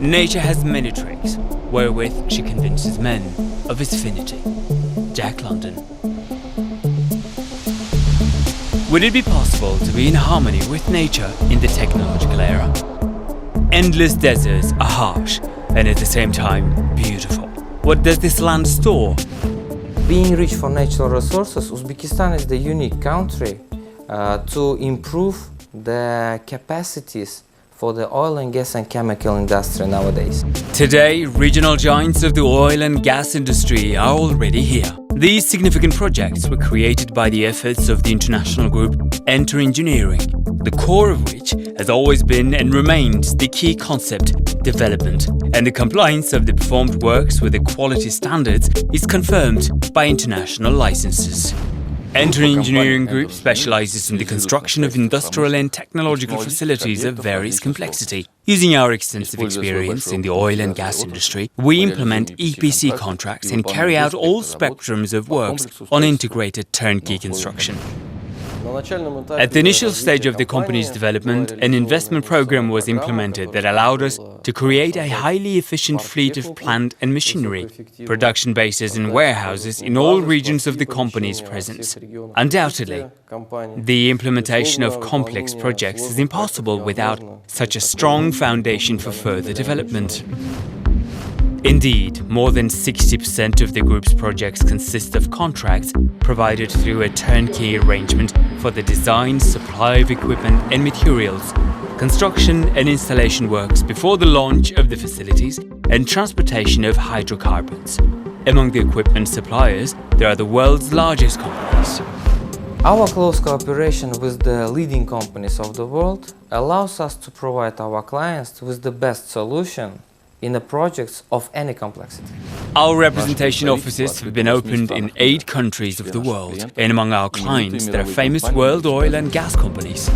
Nature has many tricks wherewith she convinces men of its finity. Jack London. Would it be possible to be in harmony with nature in the technological era? Endless deserts are harsh and at the same time beautiful. What does this land store? Being rich for natural resources, Uzbekistan is the unique country to improve the capacities for the oil and gas and chemical industry nowadays. Today, regional giants of the oil and gas industry are already here. These significant projects were created by the efforts of the international group Enter Engineering, the core of which has always been and remains the key concept, development, and the compliance of the performed works with the quality standards is confirmed by international licenses. Enter Engineering Group specializes in the construction of industrial and technological facilities of various complexity. Using our extensive experience in the oil and gas industry, we implement EPC contracts and carry out all spectrums of works on integrated turnkey construction. At the initial stage of the company's development, an investment program was implemented that allowed us to create a highly efficient fleet of plant and machinery, production bases and warehouses in all regions of the company's presence. Undoubtedly, the implementation of complex projects is impossible without such a strong foundation for further development. Indeed, more than 60% of the group's projects consist of contracts provided through a turnkey arrangement for the design, supply of equipment and materials, construction and installation works before the launch of the facilities, and transportation of hydrocarbons. Among the equipment suppliers, there are the world's largest companies. Our close cooperation with the leading companies of the world allows us to provide our clients with the best solution in the projects of any complexity. Our representation offices have been opened in 8 countries of the world, and among our clients there are famous world oil and gas companies.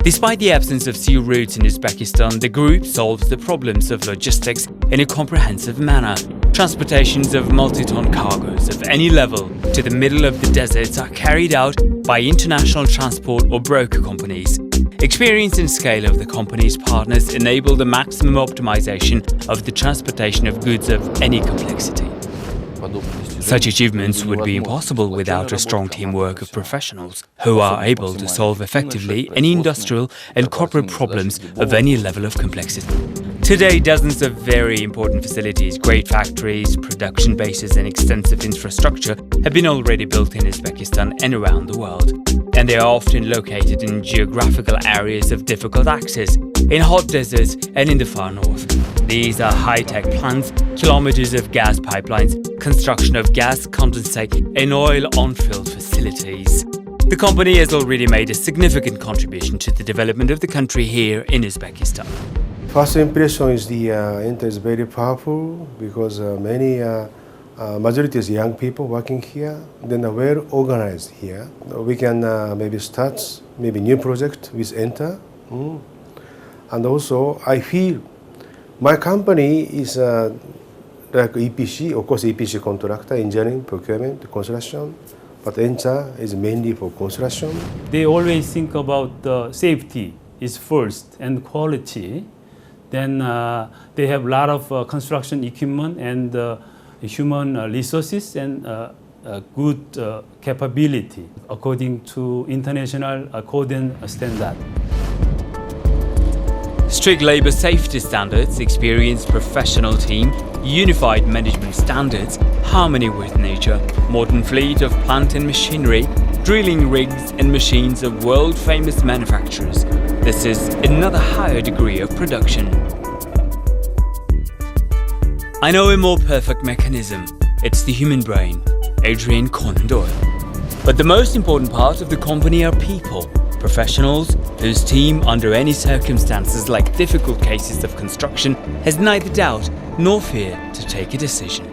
Despite the absence of sea routes in Uzbekistan, the group solves the problems of logistics in a comprehensive manner. Transportations of multi-ton cargoes of any level to the middle of the deserts are carried out by international transport or broker companies. Experience and scale of the company's partners enable the maximum optimization of the transportation of goods of any complexity. Such achievements would be impossible without a strong teamwork of professionals who are able to solve effectively any industrial and corporate problems of any level of complexity. Today, dozens of very important facilities, great factories, production bases and extensive infrastructure have been already built in Uzbekistan and around the world. And they are often located in geographical areas of difficult access, in hot deserts and in the far north. These are high-tech plants, kilometers of gas pipelines, construction of gas condensate and oil on-field facilities. The company has already made a significant contribution to the development of the country here in Uzbekistan. First impression is the Enter is very powerful because majority is young people working here, then well organized here. We can maybe start new project with Enter. And also I feel my company is like EPC, of course EPC contractor, engineering, procurement, construction, but Enter is mainly for construction. They always think about the safety is first and quality. Then they have a lot of construction equipment and human resources and good capability according to international code and standard. Strict labor safety standards, experienced professional team, unified management standards, harmony with nature, modern fleet of plant and machinery, drilling rigs and machines of world-famous manufacturers. This is another higher degree of production. I know a more perfect mechanism. It's the human brain, Adrian Conan Doyle. But the most important part of the company are people, professionals whose team, under any circumstances like difficult cases of construction, has neither doubt nor fear to take a decision.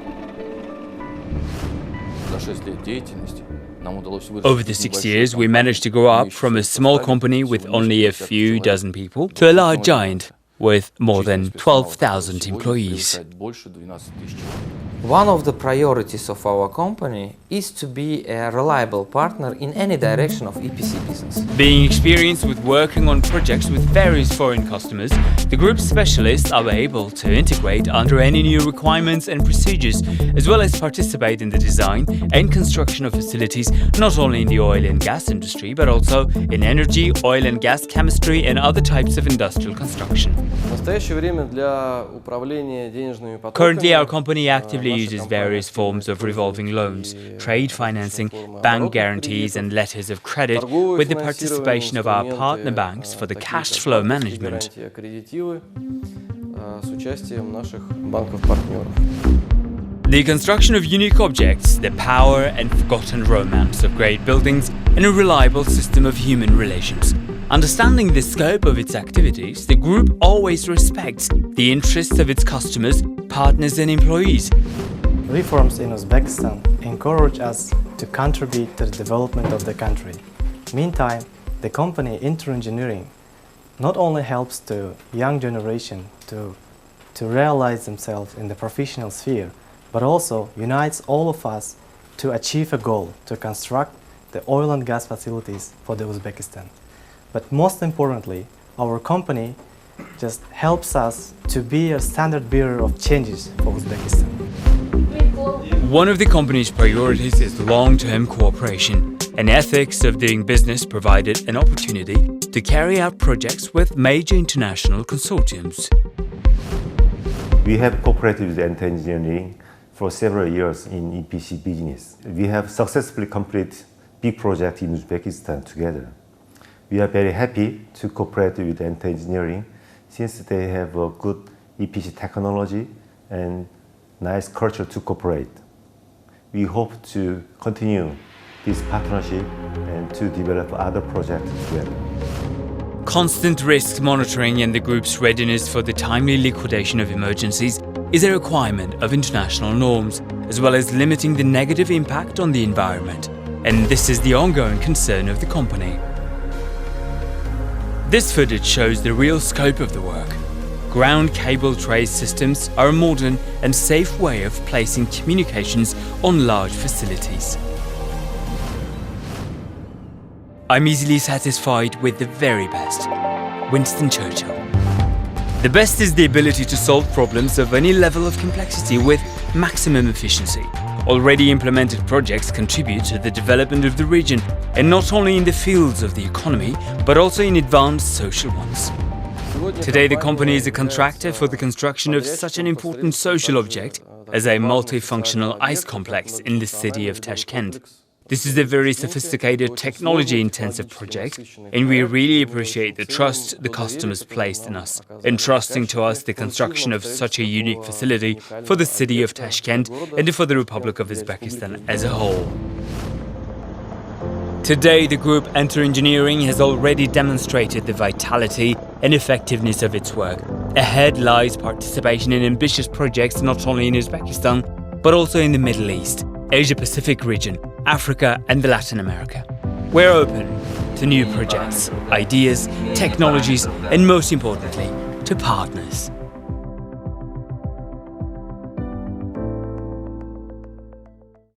Over the 6 years, we managed to grow up from a small company with only a few dozen people to a large giant with more than 12,000 employees. One of the priorities of our company is to be a reliable partner in any direction of EPC business. Being experienced with working on projects with various foreign customers, the group's specialists are able to integrate under any new requirements and procedures, as well as participate in the design and construction of facilities not only in the oil and gas industry, but also in energy, oil and gas chemistry and other types of industrial construction. Currently, our company actively uses various forms of revolving loans, trade financing, bank guarantees and letters of credit with the participation of our partner banks for the cash flow management. The construction of unique objects, the power and forgotten romance of great buildings, and a reliable system of human relations. Understanding the scope of its activities, the group always respects the interests of its customers, partners and employees. Reforms in Uzbekistan encourage us to contribute to the development of the country. Meantime, the company Inter Engineering not only helps the young generation to realize themselves in the professional sphere, but also unites all of us to achieve a goal to construct the oil and gas facilities for the Uzbekistan. But most importantly, our company just helps us to be a standard bearer of changes for Uzbekistan. One of the company's priorities is long-term cooperation, and ethics of doing business provided an opportunity to carry out projects with major international consortiums. We have cooperated with Enter Engineering for several years in EPC business. We have successfully completed big projects in Uzbekistan together. We are very happy to cooperate with Enter Engineering since they have a good EPC technology and nice culture to cooperate. We hope to continue this partnership and to develop other projects together. Constant risk monitoring and the group's readiness for the timely liquidation of emergencies is a requirement of international norms, as well as limiting the negative impact on the environment. And this is the ongoing concern of the company. This footage shows the real scope of the work. Ground cable tray systems are a modern and safe way of placing communications on large facilities. I'm easily satisfied with the very best. Winston Churchill. The best is the ability to solve problems of any level of complexity with maximum efficiency. Already implemented projects contribute to the development of the region, and not only in the fields of the economy, but also in advanced social ones. Today, the company is a contractor for the construction of such an important social object as a multifunctional ice complex in the city of Tashkent. This is a very sophisticated, technology-intensive project, and we really appreciate the trust the customers placed in us, entrusting to us the construction of such a unique facility for the city of Tashkent and for the Republic of Uzbekistan as a whole. Today, the group Enter Engineering has already demonstrated the vitality and effectiveness of its work. Ahead lies participation in ambitious projects not only in Uzbekistan, but also in the Middle East, Asia-Pacific region, Africa and Latin America. We're open to new projects, ideas, technologies, and most importantly, to partners.